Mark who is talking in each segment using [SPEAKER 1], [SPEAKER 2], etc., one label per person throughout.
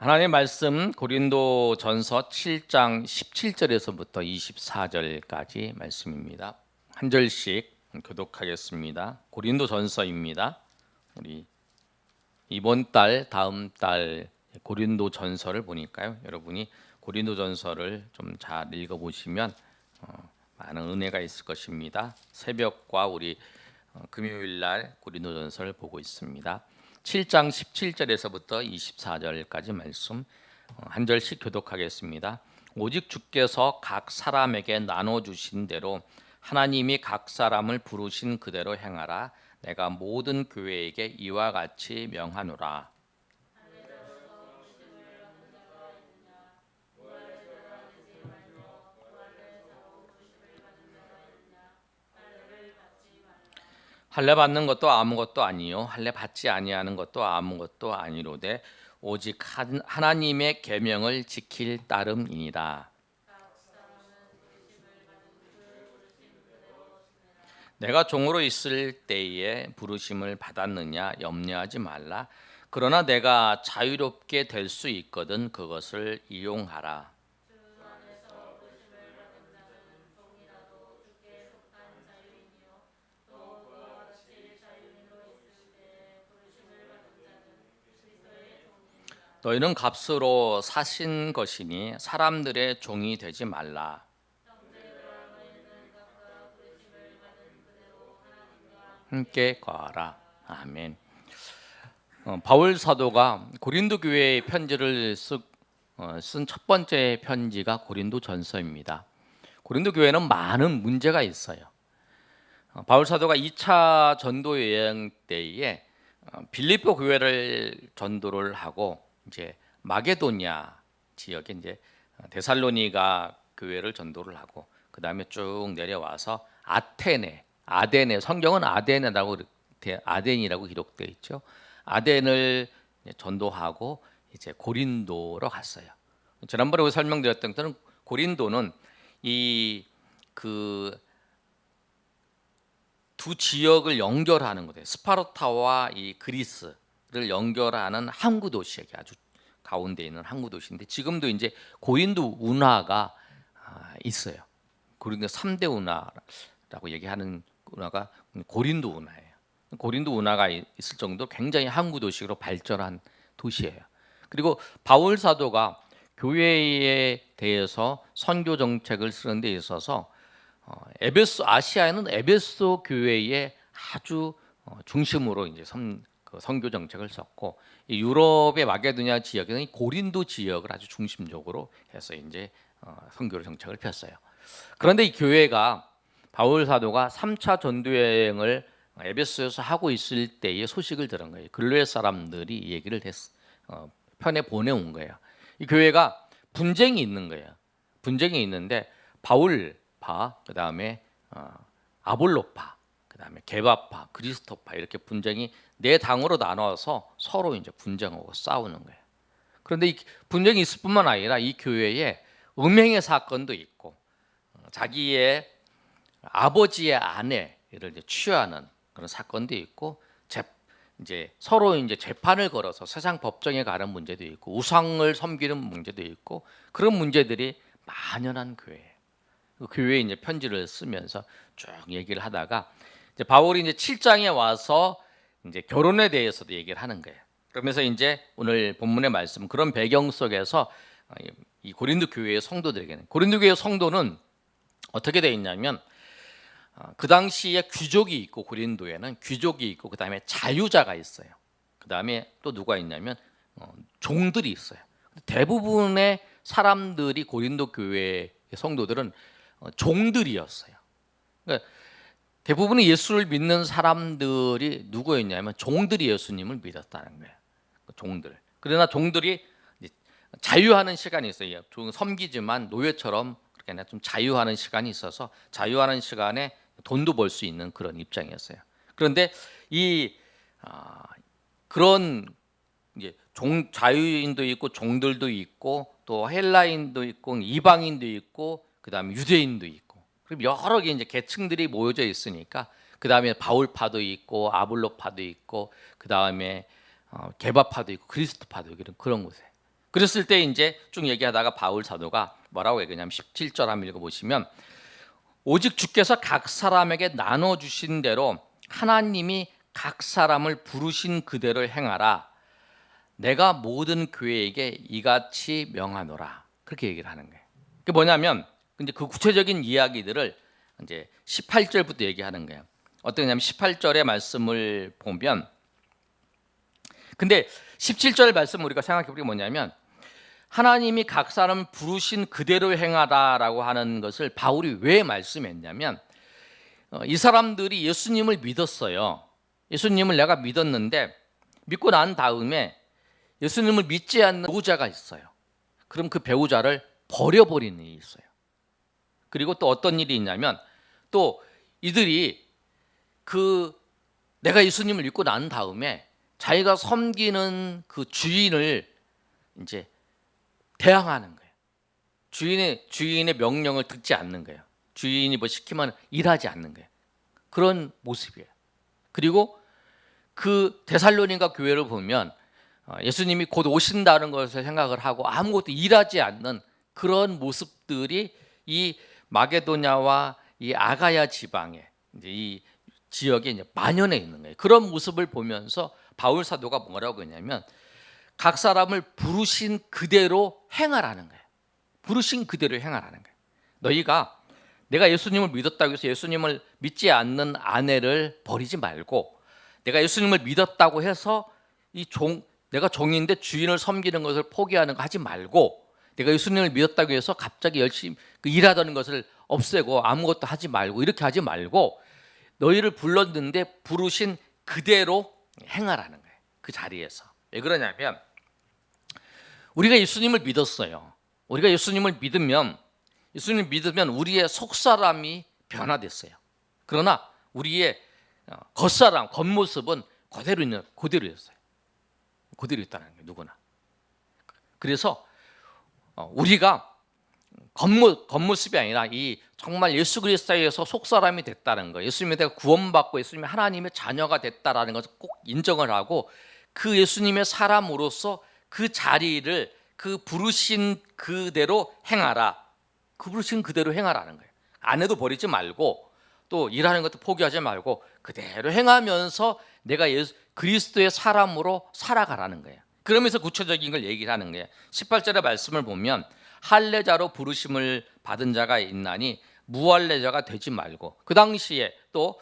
[SPEAKER 1] 하나님의 말씀 고린도전서 7장 17절에서부터 24절까지 말씀입니다. 한 절씩 교독하겠습니다. 고린도전서입니다. 우리 이번 달, 다음 달 고린도전서를 보니까요. 여러분이 고린도전서를 좀 잘 읽어보시면 많은 은혜가 있을 것입니다. 새벽과 우리 금요일 날 고린도전서를 보고 있습니다. 7장 17절에서부터 24절까지 말씀 한 절씩 교독하겠습니다. 오직 주께서 각 사람에게 나눠주신 대로 하나님이 각 사람을 부르신 그대로 행하라. 내가 모든 교회에게 이와 같이 명하노라. 할례 받는 것도 아무것도 아니요 할례 받지 아니하는 것도 아무것도 아니로되 오직 하나님의 계명을 지킬 따름이니라. 내가 종으로 있을 때에 부르심을 받았느냐 염려하지 말라. 그러나 내가 자유롭게 될 수 있거든 그것을 이용하라. 너희는 값으로 사신 것이니 사람들의 종이 되지 말라. 함께 거하라. 아멘. 바울 사도가 고린도 교회의 편지를 쓴 첫 번째 편지가 고린도전서입니다. 고린도 교회는 많은 문제가 있어요. 바울 사도가 2차 전도 여행 때에 빌립보 교회를 전도를 하고 이제 마게도냐 지역에 이제 데살로니가 교회를 전도를 하고 그 다음에 쭉 내려와서 아덴에 성경은 아덴이라고 기록되어 있죠. 아덴을 전도하고 이제 고린도로 갔어요. 지난번에 우리 설명드렸던 것은 고린도는 이 그 두 지역을 연결하는 거예요. 스파르타와 이 그리스를 연결하는 항구 도시에 아주 가운데 있는 항구 도시인데 지금도 이제 고린도 운하가 있어요. 고린도 3대 운하라고 얘기하는 운하가 고린도 운하예요. 고린도 운하가 있을 정도로 굉장히 항구 도시로 발전한 도시예요. 그리고 바울 사도가 교회에 대해서 선교 정책을 쓰는 데 있어서 아시아에는 에베소 교회의 아주 중심으로 이제 선교 정책을 썼고 유럽의 마게도냐 지역에는 고린도 지역을 아주 중심적으로 해서 이제 선교 정책을 폈어요. 그런데 이 교회가 바울 사도가 3차 전도 여행을 에베소에서 하고 있을 때의 소식을 들은 거예요. 근로의 사람들이 이 얘기를 편에 보내온 거예요. 이 교회가 분쟁이 있는 거예요. 분쟁이 있는데 바울파, 그 다음에 아볼로파, 그 다음에 게바파, 그리스도파 이렇게 분쟁이 네 당으로 나눠서 서로 이제 분쟁하고 싸우는 거예요. 그런데 이 분쟁이 있을 뿐만 아니라 이 교회에 음행의 사건도 있고 자기의 아버지의 아내를 이제 취하는 그런 사건도 있고 이제 서로 이제 재판을 걸어서 세상 법정에 가는 문제도 있고 우상을 섬기는 문제도 있고 그런 문제들이 만연한 교회예요. 그 교회에 이제 편지를 쓰면서 쭉 얘기를 하다가 이제 바울이 이제 7장에 와서 이제 결혼에 대해서도 얘기를 하는 거예요. 그러면서 이제 오늘 본문의 말씀 그런 배경 속에서 이 고린도 교회의 성도들에게는 고린도 교회 성도는 어떻게 되어 있냐면 그 당시에 귀족이 있고 고린도에는 귀족이 있고 그 다음에 자유자가 있어요. 그 다음에 또 누가 있냐면 종들이 있어요. 대부분의 사람들이 고린도 교회의 성도들은 종들이었어요. 그러니까 대부분의 예수를 믿는 사람들이 누구였냐면 종들이 예수님을 믿었다는 거예요. 종들. 그러나 종들이 자유하는 시간이 있어요. 섬기지만 노예처럼 그렇게 좀 자유하는 시간이 있어서 자유하는 시간에 돈도 벌 수 있는 그런 입장이었어요. 그런데 그런 이제 자유인도 있고 종들도 있고 또 헬라인도 있고 이방인도 있고 그다음에 유대인도 있고 그럼 여러 개 이제 계층들이 모여져 있으니까 그다음에 바울파도 있고 아볼로파도 있고 그다음에 게바파도 있고 그리스도파도 있고 그런 곳에 그랬을 때 이제 쭉 얘기하다가 바울 사도가 뭐라고 얘기하냐면 17절 한번 읽어보시면 오직 주께서 각 사람에게 나눠주신 대로 하나님이 각 사람을 부르신 그대로 행하라. 내가 모든 교회에게 이같이 명하노라. 그렇게 얘기를 하는 거예요. 그게 뭐냐면 이제 그 구체적인 이야기들을 이제 18절부터 얘기하는 거예요. 어떠냐면 18절의 말씀을 보면 근데 17절 말씀 우리가 생각해 보면 뭐냐면 하나님이 각 사람 부르신 그대로 행하라라고 하는 것을 바울이 왜 말씀했냐면 이 사람들이 예수님을 믿었어요. 예수님을 내가 믿었는데 믿고 난 다음에 예수님을 믿지 않는 배우자가 있어요. 그럼 그 배우자를 버려버리는 일이 있어요. 그리고 또 어떤 일이 있냐면 또 이들이 내가 예수님을 믿고 난 다음에 자기가 섬기는 그 주인을 이제 대항하는 거예요. 주인의 명령을 듣지 않는 거예요. 주인이 뭐 시키면 일하지 않는 거예요. 그런 모습이에요. 그리고 그 데살로니가 교회를 보면 예수님이 곧 오신다는 것을 생각을 하고 아무것도 일하지 않는 그런 모습들이 이 마게도냐와 이 아가야 지방에 이제 이 지역에 이제 만연해 있는 거예요. 그런 모습을 보면서 바울 사도가 뭐라고 했냐면 각 사람을 부르신 그대로 행하라는 거예요. 부르신 그대로 행하라는 거예요. 너희가 내가 예수님을 믿었다고 해서 예수님을 믿지 않는 아내를 버리지 말고 내가 예수님을 믿었다고 해서 내가 종인데 주인을 섬기는 것을 포기하는 거 하지 말고 내가 예수님을 믿었다고 해서 갑자기 열심히 일하던 것을 없애고 아무것도 하지 말고 이렇게 하지 말고 너희를 불렀는데 부르신 그대로 행하라는 거예요. 그 자리에서. 왜 그러냐면 우리가 예수님을 믿었어요. 우리가 예수님을 믿으면 우리의 속사람이 변화됐어요. 그러나 우리의 겉사람, 겉모습은 그대로였어요. 그대로 있다는 거예요. 누구나. 그래서 우리가 겉모습이 아니라 이 정말 예수 그리스도에서 속사람이 됐다는 거, 예수님에 대해 구원받고 예수님의 하나님의 자녀가 됐다라는 것을 꼭 인정을 하고 그 예수님의 사람으로서 그 자리를 그 부르신 그대로 행하라. 그 부르신 그대로 행하라는 거예요. 아내도 버리지 말고 또 일하는 것도 포기하지 말고 그대로 행하면서 내가 그리스도의 사람으로 살아가라는 거예요. 그러면서 구체적인 걸 얘기를 하는 거예요. 18절의 말씀을 보면 할례자로 부르심을 받은 자가 있나니 무할례자가 되지 말고 그 당시에 또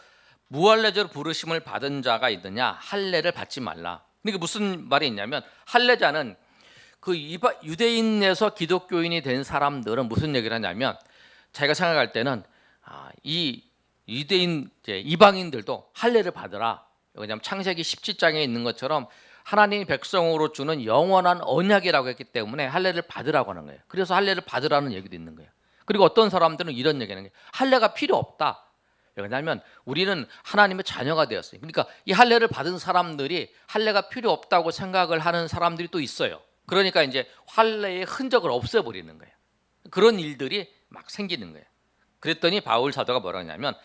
[SPEAKER 1] 무할례자로 부르심을 받은 자가 있느냐 할례를 받지 말라. 그러니까 무슨 말이 있냐면 할례자는 그 유대인에서 기독교인이 된 사람들은 무슨 얘기를 하냐면 자기가 생각할 때는 이 유대인 이방인들도 할례를 받으라. 왜냐하면 창세기 17장에 있는 것처럼 하나님이 백성으로 주는 영원한 언약이라고 했기 때문에 할례를 받으라고 하는 거예요. 그래서 할례를 받으라는 얘기도 있는 거예요. 그리고 어떤 사람들은 이런 얘기하는 거예요. 할례가 필요 없다. 왜냐하면 우리는 하나님의 자녀가 되었어요. 그러니까 이 할례를 받은 사람들이 할례가 필요 없다고 생각을 하는 사람들이 또 있어요. 그러니까 이제 할례의 흔적을 없애버리는 거예요. 그런 일들이 막 생기는 거예요. 그랬더니 바울 사도가 뭐라 하냐면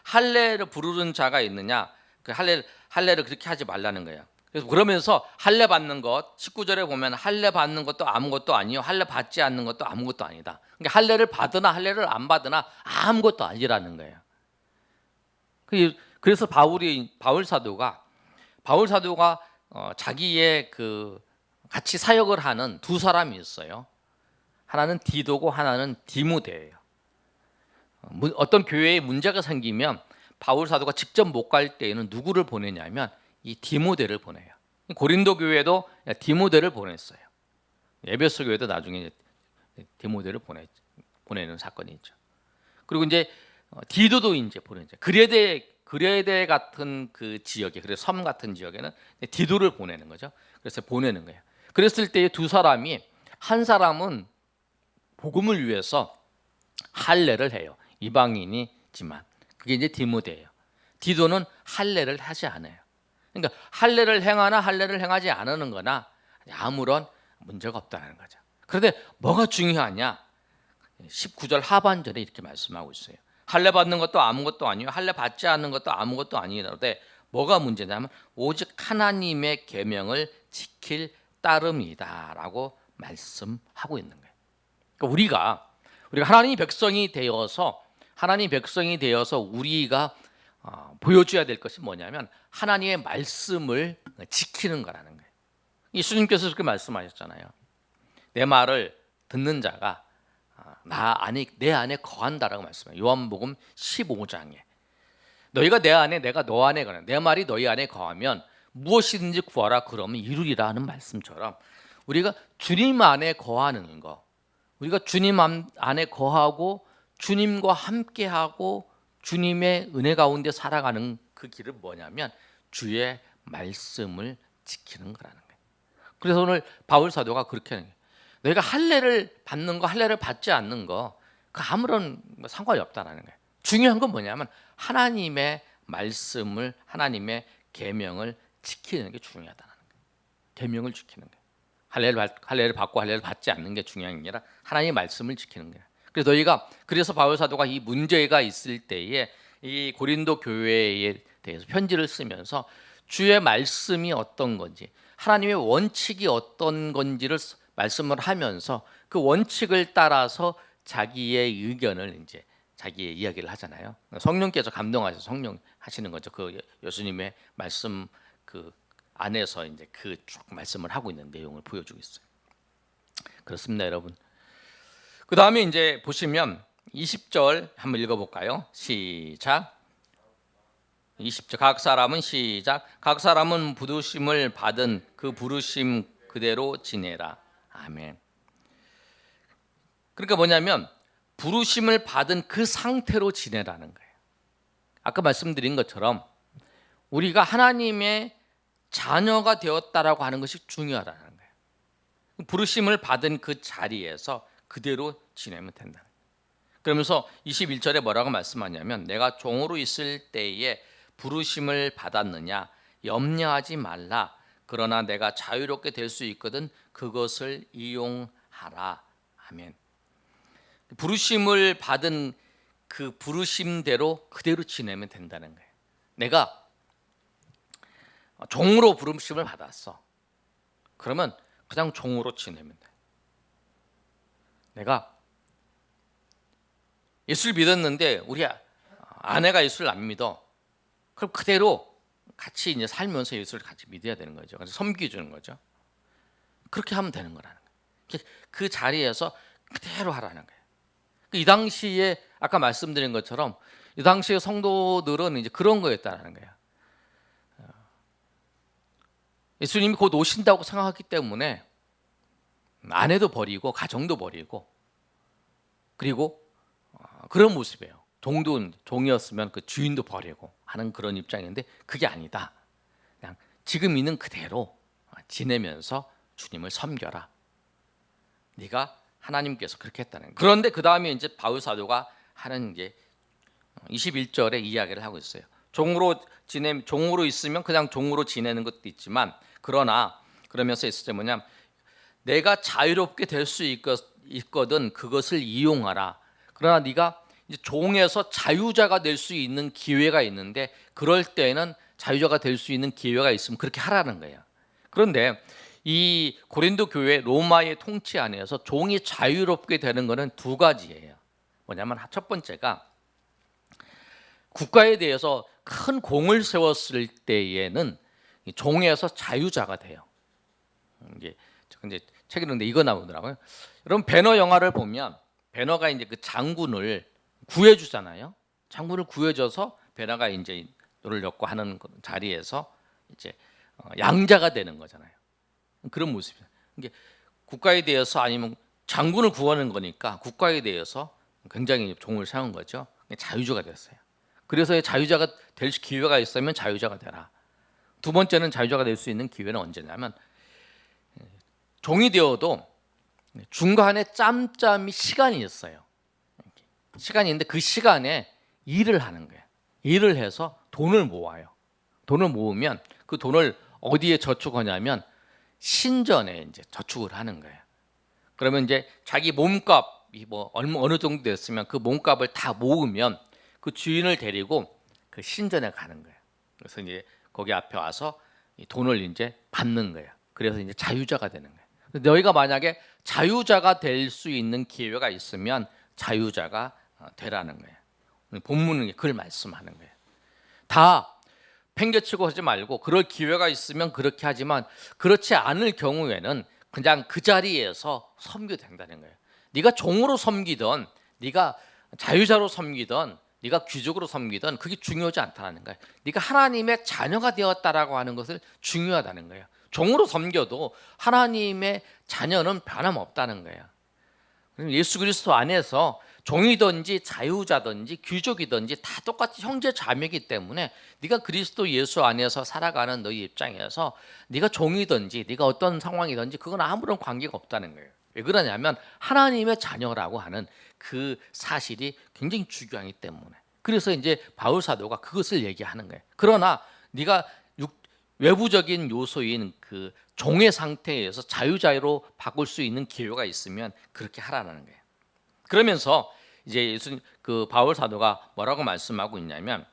[SPEAKER 1] 할례를 부르는 자가 있느냐 그 할례를 그렇게 하지 말라는 거예요. 그래서 그러면서 할례 받는 것 19절에 보면 할례 받는 것도 아무것도 아니요 할례 받지 않는 것도 아무것도 아니다. 그러니까 할례를 받으나 할례를 안 받으나 아무것도 아니라는 거예요. 그래서 바울 사도가 자기의 그 같이 사역을 하는 두 사람이 있어요. 하나는 디도고 하나는 디모데예요. 어떤 교회에 문제가 생기면 바울 사도가 직접 못 갈 때에는 누구를 보내냐면 이 디모데를 보내요. 고린도 교회도 디모데를 보냈어요. 에베소 교회도 나중에 디모데를 보내는 사건이 있죠. 그리고 이제 디도도 이제 보내죠. 그레데 같은 그 지역에, 그래서 섬 같은 지역에는 디도를 보내는 거죠. 그래서 보내는 거예요. 그랬을 때 두 사람이 한 사람은 복음을 위해서 할례를 해요. 이방인이지만 그게 이제 디모데예요. 디도는 할례를 하지 않아요. 그러니까 할례를 행하나 할례를 행하지 않는 거나 아무런 문제가 없다는 거죠. 그런데 뭐가 중요하냐? 19절 하반절에 이렇게 말씀하고 있어요. 할례 받는 것도 아무것도 아니요 할례 받지 않는 것도 아무것도 아니라되 뭐가 문제냐면 오직 하나님의 계명을 지킬 따름이다라고 말씀하고 있는 거예요. 그러니까 우리가 하나님 백성이 되어서 우리가 보여줘야 될 것이 뭐냐면 하나님의 말씀을 지키는 거라는 거예요. 예수님께서 그렇게 말씀하셨잖아요. 내 말을 듣는 자가 내 안에 거한다라고 말씀해요. 요한복음 15장에 너희가 내 안에 내가 너 안에 거하는 내 말이 너희 안에 거하면 무엇이든지 구하라 그러면 이루리라 하는 말씀처럼 우리가 주님 안에 거하는 거, 우리가 주님 안에 거하고 주님과 함께하고 주님의 은혜 가운데 살아가는 그 길은 뭐냐면 주의 말씀을 지키는 거라는 거예요. 그래서 오늘 바울 사도가 그렇게 하는 거예요. 너희가 할례를 받는 거, 할례를 받지 않는 거, 그 아무런 상관이 없다라는 거예요. 중요한 건 뭐냐면 하나님의 말씀을, 하나님의 계명을 지키는 게 중요하다는 거예요. 계명을 지키는 거예요. 할례를 받고 할례를 받지 않는 게 중요한 게 아니라 하나님의 말씀을 지키는 거예요. 그래서 바울 사도가 이 문제가 있을 때에 이 고린도 교회에 대해서 편지를 쓰면서 주의 말씀이 어떤 건지, 하나님의 원칙이 어떤 건지를 말씀을 하면서 그 원칙을 따라서 자기의 의견을 이제 자기의 이야기를 하잖아요. 성령께서 감동하셔서 성령 하시는 거죠. 그 예수님의 말씀 그 안에서 이제 그 쭉 말씀을 하고 있는 내용을 보여주고 있어요. 그렇습니다, 여러분. 그 다음에 이제 보시면 20절 한번 읽어볼까요? 시작. 20절 각 사람은 부르심을 받은 그 부르심 그대로 지내라. 아멘. 그러니까 뭐냐면 부르심을 받은 그 상태로 지내라는 거예요. 아까 말씀드린 것처럼 우리가 하나님의 자녀가 되었다라고 하는 것이 중요하다는 거예요. 부르심을 받은 그 자리에서 그대로 지내면 된다. 그러면서 21절에 뭐라고 말씀하냐면 내가 종으로 있을 때에 부르심을 받았느냐 염려하지 말라. 그러나 내가 자유롭게 될 수 있거든 그것을 이용하라. 아멘. 부르심을 받은 그 부르심대로 그대로 지내면 된다는 거예요. 내가 종으로 부르심을 받았어. 그러면 그냥 종으로 지내면 돼. 내가 예수를 믿었는데 우리 아내가 예수를 안 믿어. 그럼 그대로 같이 이제 살면서 예수를 같이 믿어야 되는 거죠. 그래서 섬기주는 거죠. 그렇게 하면 되는 거라는 거예요. 그 자리에서 그대로 하라는 거예요. 이 당시에 아까 말씀드린 것처럼 이 당시의 성도들은 이제 그런 거였다는 거예요. 예수님이 곧 오신다고 생각했기 때문에 아내도 버리고 가정도 버리고 그리고 그런 모습이에요. 종이었으면 그 주인도 버리고 하는 그런 입장인데 그게 아니다. 그냥 지금 있는 그대로 지내면서 주님을 섬겨라. 네가 하나님께서 그렇게 했다는 거예요. 그런데 그 다음에 이제 바울 사도가 하는 게 21절에 이야기를 하고 있어요. 종으로 있으면 그냥 종으로 지내는 것도 있지만 그러면서 있을 때 뭐냐면 내가 자유롭게 될 수 있거든 그것을 이용하라. 그러나 네가 이제 종에서 자유자가 될 수 있는 기회가 있는데 그럴 때는 자유자가 될 수 있는 기회가 있으면 그렇게 하라는 거예요. 그런데 이 고린도 교회 로마의 통치 안에서 종이 자유롭게 되는 것은 두 가지예요. 뭐냐면 첫 번째가 국가에 대해서 큰 공을 세웠을 때에는 종에서 자유자가 돼요. 이제 책에 있는데 이거 나오더라고요. 여러분 배너 영화를 보면 배너가 이제 그 장군을 구해주잖아요. 장군을 구해줘서 배너가 이제 노를 젓고 하는 자리에서 이제 양자가 되는 거잖아요. 그런 모습이에요. 이게 국가에 대해서 아니면 장군을 구하는 거니까 국가에 대해서 굉장히 종을 세운 거죠. 자유자가 됐어요. 그래서 자유자가 될 기회가 있으면 자유자가 되라. 두 번째는 자유자가 될 수 있는 기회는 언제냐면 종이 되어도 중간에 짬짬이 시간이 있어요. 시간이 있는데 그 시간에 일을 하는 거예요. 일을 해서 돈을 모아요. 돈을 모으면 그 돈을 어디에 저축하냐면 신전에 이제 저축을 하는 거예요. 그러면 이제 자기 몸값이 뭐 어느 정도 됐으면 그 몸값을 다 모으면 그 주인을 데리고 그 신전에 가는 거예요. 그래서 이제 거기 앞에 와서 이 돈을 이제 받는 거예요. 그래서 이제 자유자가 되는 거예요. 너희가 만약에 자유자가 될 수 있는 기회가 있으면 자유자가 되라는 거예요. 본문은 그걸 말씀하는 거예요. 다 팽개치고 하지 말고 그럴 기회가 있으면 그렇게 하지만 그렇지 않을 경우에는 그냥 그 자리에서 섬겨도 된다는 거예요. 네가 종으로 섬기던, 네가 자유자로 섬기던, 네가 귀족으로 섬기던 그게 중요하지 않다는 거예요. 네가 하나님의 자녀가 되었다라고 하는 것을 중요하다는 거예요. 종으로 섬겨도 하나님의 자녀는 변함없다는 거예요. 예수 그리스도 안에서 종이든지 자유자든지 귀족이든지 다 똑같이 형제 자매이기 때문에 네가 그리스도 예수 안에서 살아가는 너희 입장에서 네가 종이든지 네가 어떤 상황이든지 그건 아무런 관계가 없다는 거예요. 왜 그러냐면 하나님의 자녀라고 하는 그 사실이 굉장히 중요하기 때문에. 그래서 이제 바울 사도가 그것을 얘기하는 거예요. 그러나 네가 외부적인 요소인 그 종의 상태에서 자유자로 바꿀 수 있는 기회가 있으면 그렇게 하라는 거예요. 그러면서 이제 그 바울 사도가 뭐라고 말씀하고 있냐면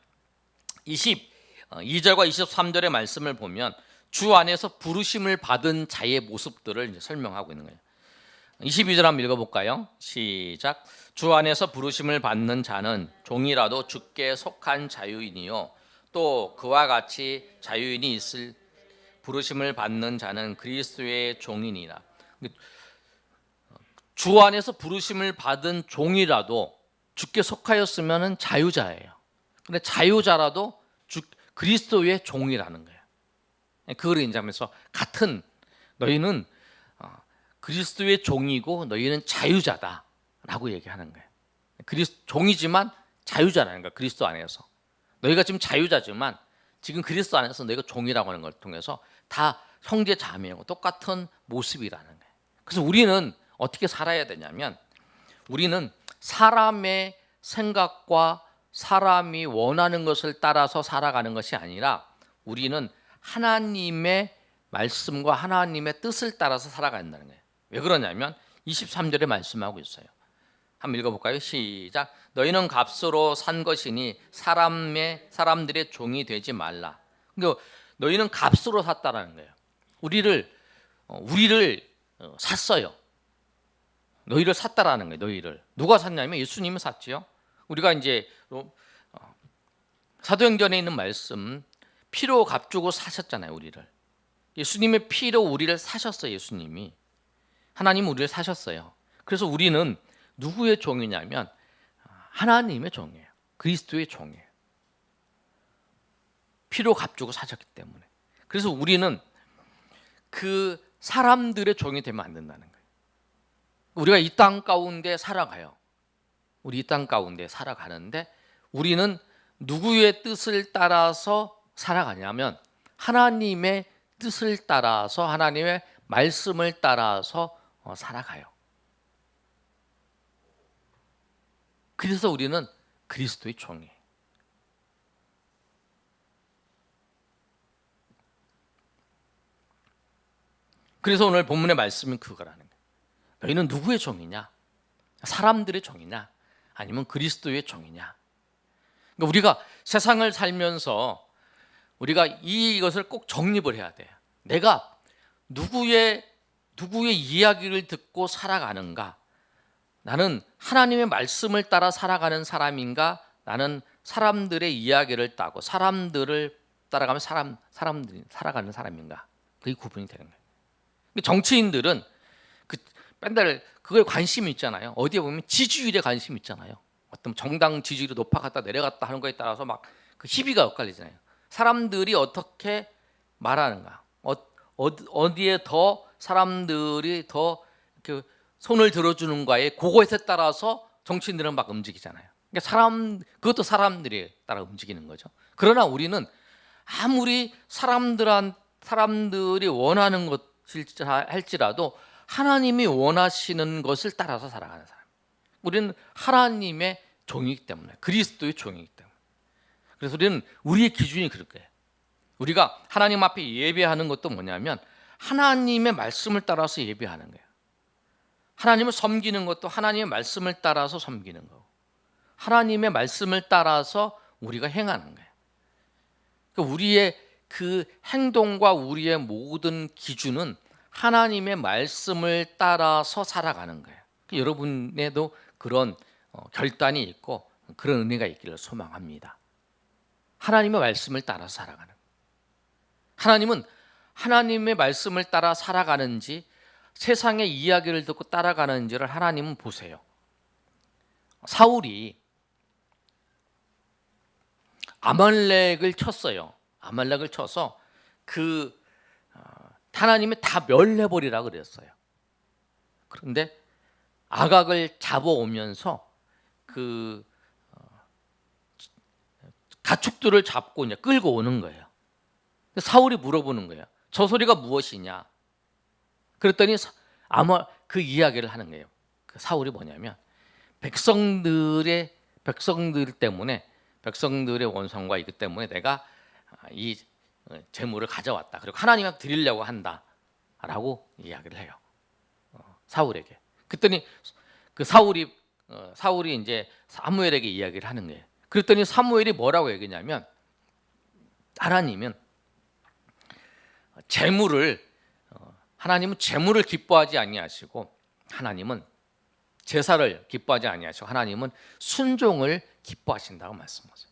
[SPEAKER 1] 22절과 23절의 말씀을 보면 주 안에서 부르심을 받은 자의 모습들을 이제 설명하고 있는 거예요. 22절 한번 읽어볼까요? 시작. 주 안에서 부르심을 받는 자는 종이라도 주께 속한 자유인이요 또 그와 같이 자유인이 있을 부르심을 받는 자는 그리스도의 종이니라. 주 안에서 부르심을 받은 종이라도 주께 속하였으면 자유자예요. 근데 자유자라도 그리스도의 종이라는 거예요. 그걸 인정하면서 같은 너희는 그리스도의 종이고 너희는 자유자다라고 얘기하는 거예요. 종이지만 자유자라는 거예요. 그리스도 안에서. 너희가 지금 자유자지만 지금 그리스도 안에서 너희가 종이라고 하는 걸 통해서 다 형제 자매고 똑같은 모습이라는 거예요. 그래서 우리는 어떻게 살아야 되냐면 우리는 사람의 생각과 사람이 원하는 것을 따라서 살아가는 것이 아니라 우리는 하나님의 말씀과 하나님의 뜻을 따라서 살아간다는 거예요. 왜 그러냐면 23절에 말씀하고 있어요. 한번 읽어볼까요? 시작. 너희는 값으로 산 것이니 사람들의 종이 되지 말라. 그러니까 너희는 값으로 샀다라는 거예요. 우리를 샀어요. 너희를 샀다라는 거예요. 너희를 누가 샀냐면 예수님이 샀지요. 우리가 이제 사도행전에 있는 말씀 피로 값주고 사셨잖아요. 우리를 예수님의 피로 우리를 사셨어요. 예수님이 하나님 우리를 사셨어요. 그래서 우리는 누구의 종이냐면 하나님의 종이에요. 그리스도의 종이에요. 피로 값주고 사셨기 때문에. 그래서 우리는 그 사람들의 종이 되면 안 된다는 거예요. 우리가 이 땅 가운데 살아가요. 우리 이 땅 가운데 살아가는데 우리는 누구의 뜻을 따라서 살아가냐면 하나님의 뜻을 따라서 하나님의 말씀을 따라서 살아가요. 그래서 우리는 그리스도의 종이에요. 그래서 오늘 본문의 말씀은 그거라는 거예요. 너희는 누구의 종이냐? 사람들의 종이냐? 아니면 그리스도의 종이냐? 그러니까 우리가 세상을 살면서 우리가 이것을 꼭 정립을 해야 돼요. 내가 누구의 이야기를 듣고 살아가는가? 나는 하나님의 말씀을 따라 살아가는 사람인가? 나는 사람들의 이야기를 따고 사람들을 따라가면 사람들이 살아가는 사람인가? 그게 구분이 되는 거예요. 정치인들은 맨날 그거에 관심이 있잖아요. 어디에 보면 지지율에 관심이 있잖아요. 어떤 정당 지지율이 높아갔다 내려갔다 하는 거에 따라서 막 그 희비가 엇갈리잖아요. 사람들이 어떻게 말하는가, 어디에 더 사람들이 더 이렇게 손을 들어주는가에 그거에 따라서 정치인들은 막 움직이잖아요. 그러니까 그것도 사람들이 따라 움직이는 거죠. 그러나 우리는 아무리 사람들이 원하는 것을 할지라도 하나님이 원하시는 것을 따라서 살아가는 사람. 우리는 하나님의 종이기 때문에, 그리스도의 종이기 때문에. 그래서 우리는 우리의 기준이 그럴 거예요. 우리가 하나님 앞에 예배하는 것도 뭐냐면 하나님의 말씀을 따라서 예배하는 거예요. 하나님을 섬기는 것도 하나님의 말씀을 따라서 섬기는 거고, 하나님의 말씀을 따라서 우리가 행하는 거예요. 그러니까 우리의 그 행동과 우리의 모든 기준은 하나님의 말씀을 따라서 살아가는 거예요. 여러분에도 그런 결단이 있고 그런 은혜가 있기를 소망합니다. 하나님의 말씀을 따라 살아가는. 하나님은 하나님의 말씀을 따라 살아가는지 세상의 이야기를 듣고 따라가는지를 하나님은 보세요. 사울이 아말렉을 쳤어요. 아말렉을 쳐서 하나님이 다 멸해버리라 그랬어요. 그런데 아각을 잡아오면서 가축들을 잡고 이제 끌고 오는 거예요. 사울이 물어보는 거예요. 저 소리가 무엇이냐? 그랬더니 아마 그 이야기를 하는 거예요. 그 사울이 뭐냐면 백성들 때문에 백성들의 원성과 이것 때문에 내가 이 재물을 가져왔다. 그리고 하나님한테 드리려고 한다라고 이야기를 해요. 사울에게. 그랬더니 그 사울이 이제 사무엘에게 이야기를 하는 거예요. 그랬더니 사무엘이 뭐라고 얘기냐면 하나님은 재물을 기뻐하지 아니하시고 하나님은 제사를 기뻐하지 아니하시고 하나님은 순종을 기뻐하신다고 말씀하세요.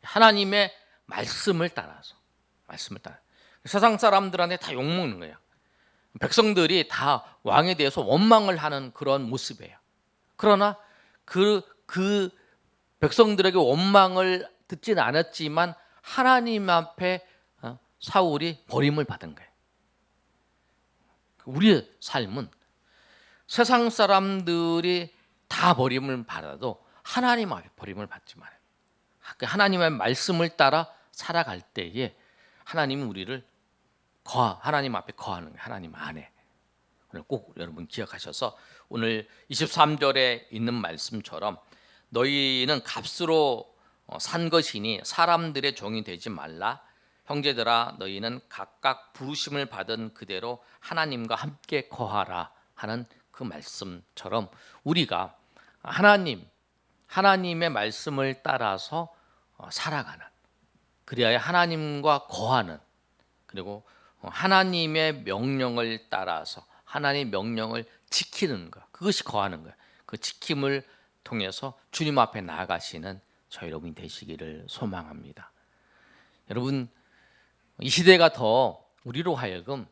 [SPEAKER 1] 하나님의 말씀을 따라서 세상 사람들한테 다 욕먹는 거예요. 백성들이 다 왕에 대해서 원망을 하는 그런 모습이에요. 그러나 그 백성들에게 원망을 듣지는 않았지만 하나님 앞에 사울이 버림을 받은 거예요. 우리의 삶은 세상 사람들이 다 버림을 받아도 하나님 앞에 버림을 받지 말아요. 하나님의 말씀을 따라 살아갈 때에 하나님이 우리를 하나님 앞에 거하는 거예요. 하나님 안에. 꼭 여러분 기억하셔서 오늘 23절에 있는 말씀처럼 너희는 값으로 산 것이니 사람들의 종이 되지 말라. 형제들아 너희는 각각 부르심을 받은 그대로 하나님과 함께 거하라 하는 그 말씀처럼 우리가 하나님의 말씀을 따라서 살아가는, 그래야 하나님과 거하는, 그리고 하나님의 명령을 따라서 하나님의 명령을 지키는 것, 그것이 거하는 거예요. 그 지킴을 통해서 주님 앞에 나아가시는 저희 여러분이 되시기를 소망합니다. 여러분, 이 시대가 더 우리로 하여금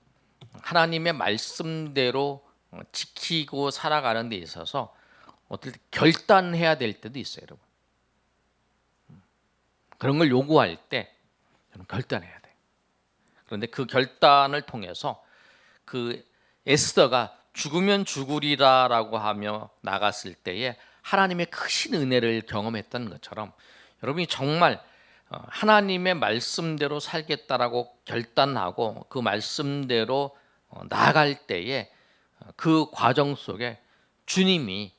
[SPEAKER 1] 하나님의 말씀대로 지키고 살아가는 데 있어서 어떨 때 결단해야 될 때도 있어요, 여러분. 그런 걸 요구할 때 결단해야 돼요. 그런데 그 결단을 통해서 그 에스더가 죽으면 죽으리라라고 하며 나갔을 때에 하나님의 크신 은혜를 경험했던 것처럼 여러분이 정말 하나님의 말씀대로 살겠다라고 결단하고 그 말씀대로 나아갈 때에 그 과정 속에 주님이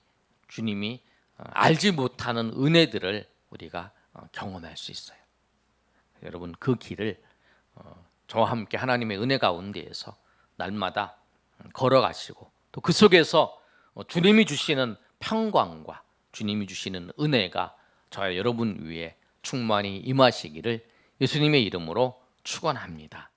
[SPEAKER 1] 알지 못하는 은혜들을 우리가 경험할 수 있어요. 여러분 그 길을 저와 함께 하나님의 은혜 가운데에서 날마다 걸어가시고 또 그 속에서 주님이 주시는 평강과 주님이 주시는 은혜가 저와 여러분 위에 충만히 임하시기를 예수님의 이름으로 축원합니다.